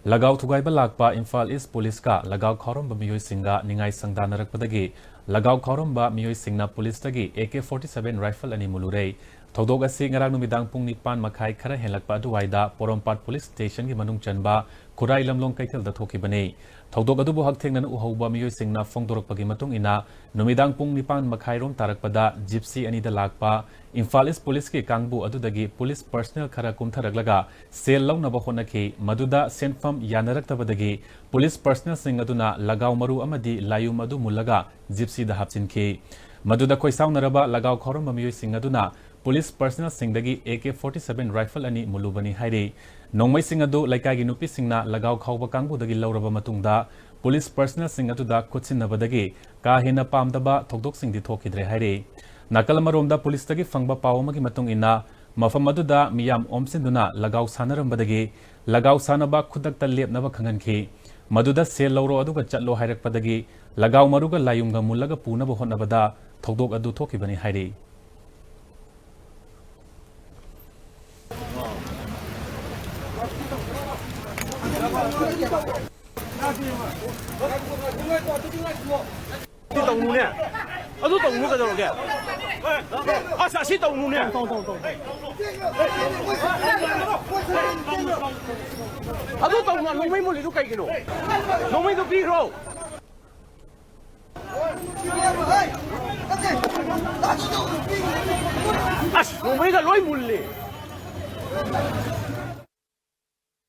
Lagao thugaiba lakpa imphal East Police ka Lagao khoromba miyoi singa ningai sangdanarakpadagi Lagao khoromba miyoi singna police tagi AK-47 rifle ani mulhwre thawdok asi ngarang numidang pung 9 makhai khara helakpa aduwaida Porompat Police Station gi manung chanba Khurai lamlong kaithel da thokibani thawdok adubu hakthengna uhauba miyoi singna phongdorakpagi matung ina numidang pung 9 makhai rom tarakpada gypsy ani da lakpa imphal East Police ki kangbu adudagi police personnel khara kumtharaglaga sel lawnaba honaki maduda senfam yanaraktabadagi police personnel sing aduna Lagao maru amadi layum adu mulaga gypsy da hapchinki maduda khoisawnaraba Lagao khoromba miyoi sing aduna police personnel singdagi AK-47 rifle ani mulubani hairi nongmei sing adu laikagi nupi singna Lagao khawba kangbudagi lauraba matungda police personnel sing aduda khutsinabadagi ka hena pamdaba thokdok singdi thokidre hairi nakal maromda police tagi fangba pawamagi matung ina mafam aduda miyam omsinduna Lagao sanarambadagi Lagao sanaba khudakta lepnaba khanganki maduda sel lauro aduga chatlo hairakpadagi Lagao maruga layumga mullaga punaba hotnabada thokdok adu thokibani hairi动物呢？啊，都动物个种的。啊，啥是动物呢？啊，都动物，农民冇嚟都計嘅咯，農民都邊個？啊，農民個女冇嚟。